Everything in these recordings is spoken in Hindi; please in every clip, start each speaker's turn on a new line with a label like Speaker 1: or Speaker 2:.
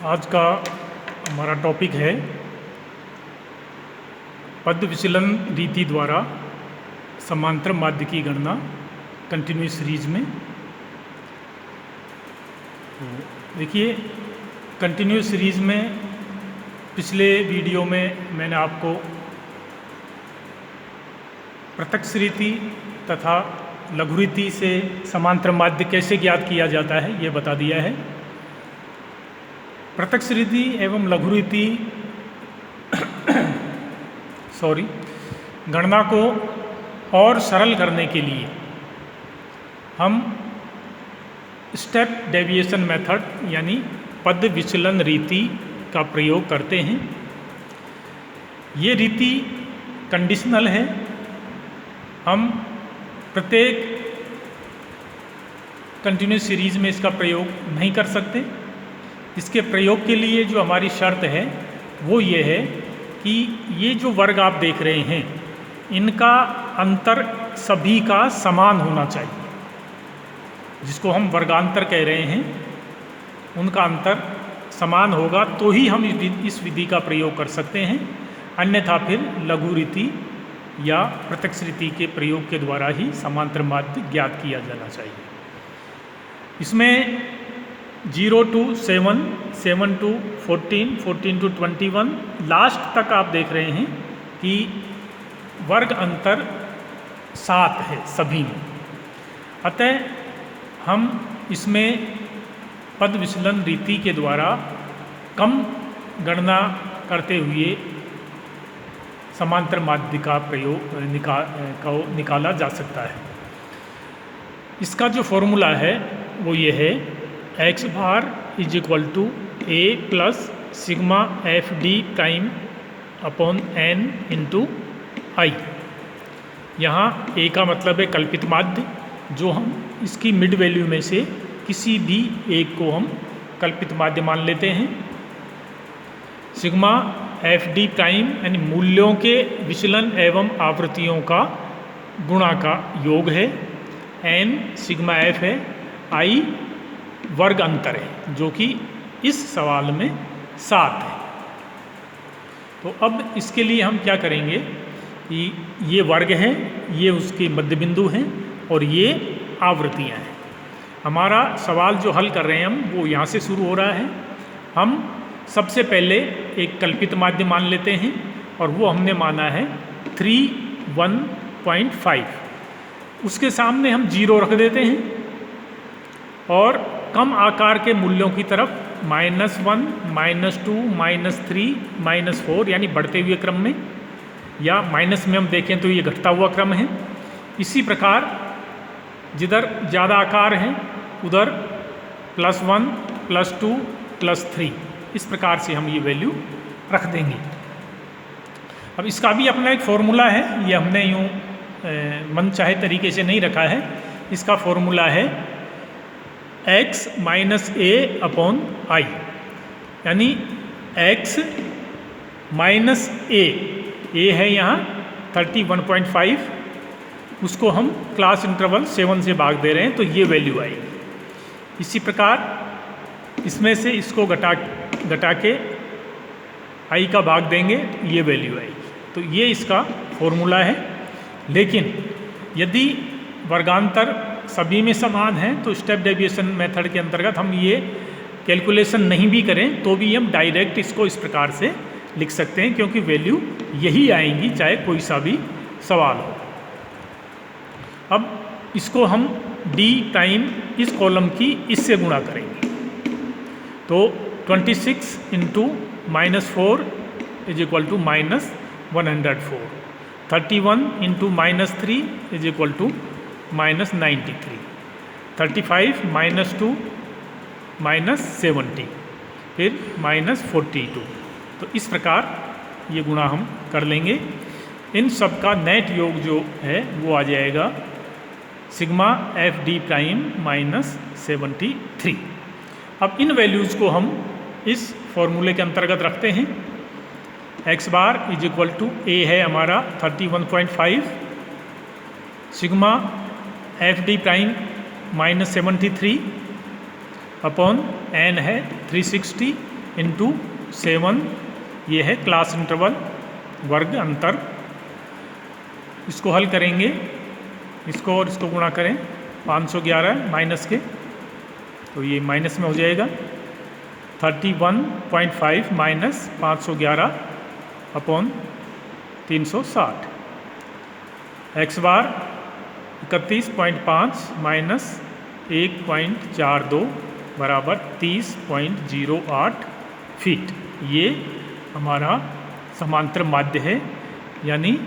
Speaker 1: आज का हमारा टॉपिक है पद विचलन रीति द्वारा समांतर माध्य की गणना कंटिन्यूस सीरीज में। देखिए, कंटिन्यूस सीरीज में पिछले वीडियो में मैंने आपको प्रत्यक्ष रीति तथा लघु रीति से समांतर माध्य कैसे ज्ञात किया जाता है ये बता दिया है। प्रत्यक्ष रीति एवं लघु रीति गणना को और सरल करने के लिए हम स्टेप डेविएशन मेथड यानी पद विचलन रीति का प्रयोग करते हैं। ये रीति कंडीशनल है। हम प्रत्येक कंटिन्यूस सीरीज में इसका प्रयोग नहीं कर सकते। इसके प्रयोग के लिए जो हमारी शर्त है वो ये है कि ये जो वर्ग आप देख रहे हैं इनका अंतर सभी का समान होना चाहिए। जिसको हम वर्गांतर कह रहे हैं उनका अंतर समान होगा तो ही हम इस विधि का प्रयोग कर सकते हैं, अन्यथा फिर लघु रीति या प्रत्यक्ष रीति के प्रयोग के द्वारा ही समांतर माध्य ज्ञात किया जाना चाहिए। इसमें 0 to 7, 7 to 14, 14 to 21 लास्ट तक आप देख रहे हैं कि वर्ग अंतर 7 है सभी में। अतः हम इसमें पद विचलन रीति के द्वारा कम गणना करते हुए समांतर माध्य का प्रयोग निकाला जा सकता है। इसका जो फॉर्मूला है वो ये है, x bar is equal to a plus sigma F D prime upon n into I. यहाँ a का मतलब है कल्पित माध्य, जो हम इसकी मिड वैल्यू में से किसी भी एक को हम कल्पित माध्य मान लेते हैं। सिग्मा एफ डी प्राइम यानी मूल्यों के विचलन एवं आवृत्तियों का गुणा का योग है। n सिग्मा एफ है, आई वर्ग अंतर है जो कि इस सवाल में 7 है। तो अब इसके लिए हम क्या करेंगे कि ये वर्ग है, ये उसके मध्य बिंदु हैं और ये आवृत्तियाँ हैं। हमारा सवाल जो हल कर रहे हैं हम वो यहाँ से शुरू हो रहा है। हम सबसे पहले एक कल्पित माध्य मान लेते हैं और वो हमने माना है 3, 1.5। उसके सामने हम 0 रख देते हैं और कम आकार के मूल्यों की तरफ -1, -2, -3, -4 यानी बढ़ते हुए क्रम में, या माइनस में हम देखें तो ये घटता हुआ क्रम है। इसी प्रकार जिधर ज़्यादा आकार हैं उधर +1, +2, +3 इस प्रकार से हम ये वैल्यू रख देंगे। अब इसका भी अपना एक फॉर्मूला है, ये हमने यूँ मन चाहे तरीके से नहीं रखा है। इसका फॉर्मूला है x minus a upon I, यानी x माइनस a है यहाँ 31.5, उसको हम क्लास इंटरवल 7 से भाग दे रहे हैं तो ये वैल्यू आएगी। इसी प्रकार इसमें से इसको घटा के i का भाग देंगे, ये वैल्यू आएगी। तो ये इसका फॉर्मूला है। लेकिन यदि वर्गांतर सभी में समान है तो स्टेप डेविएशन मेथड के अंतर्गत हम ये कैलकुलेशन नहीं भी करें तो भी हम डायरेक्ट इसको इस प्रकार से लिख सकते हैं, क्योंकि वैल्यू यही आएंगी चाहे कोई सा भी सवाल हो। अब इसको हम d टाइम इस कॉलम की इससे गुणा करेंगे तो 26 into -4 is equal to -104, 31 into -3 is equal to -93, 35 -2 -70, फिर -42। तो इस प्रकार ये गुणा हम कर लेंगे। इन सब का नेट योग जो है वो आ जाएगा सिग्मा एफ डी प्राइम -73। अब इन वैल्यूज़ को हम इस फॉर्मूले के अंतर्गत रखते हैं। x bar is equal to a है हमारा 31.5, sigma F D prime -73 upon n है 360 इंटू 7, ये है क्लास इंटरवल वर्ग अंतर। इसको हल करेंगे, इसको और इसको गुणा करें 511 माइनस के, तो ये माइनस में हो जाएगा 31.5 माइनस 511 अपॉन 360। एक्स बार 31.5 माइनस 1.42 बराबर 30.08 फीट। ये हमारा समांतर माध्य है, यानी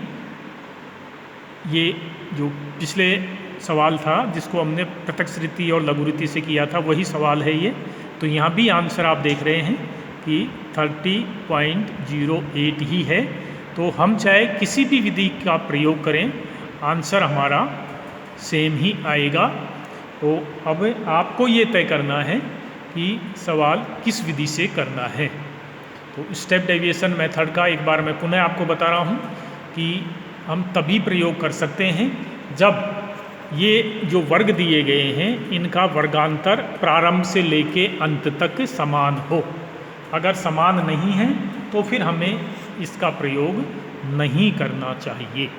Speaker 1: ये जो पिछले सवाल था जिसको हमने प्रत्यक्ष रीति और लघु रीति से किया था वही सवाल है ये। तो यहाँ भी आंसर आप देख रहे हैं कि 30.08 ही है। तो हम चाहे किसी भी विधि का प्रयोग करें, आंसर हमारा सेम ही आएगा। तो अब आपको ये तय करना है कि सवाल किस विधि से करना है। तो स्टेप डेविएशन मेथड का एक बार मैं पुनः आपको बता रहा हूँ कि हम तभी प्रयोग कर सकते हैं जब ये जो वर्ग दिए गए हैं इनका वर्गांतर प्रारंभ से लेके अंत तक समान हो। अगर समान नहीं है तो फिर हमें इसका प्रयोग नहीं करना चाहिए।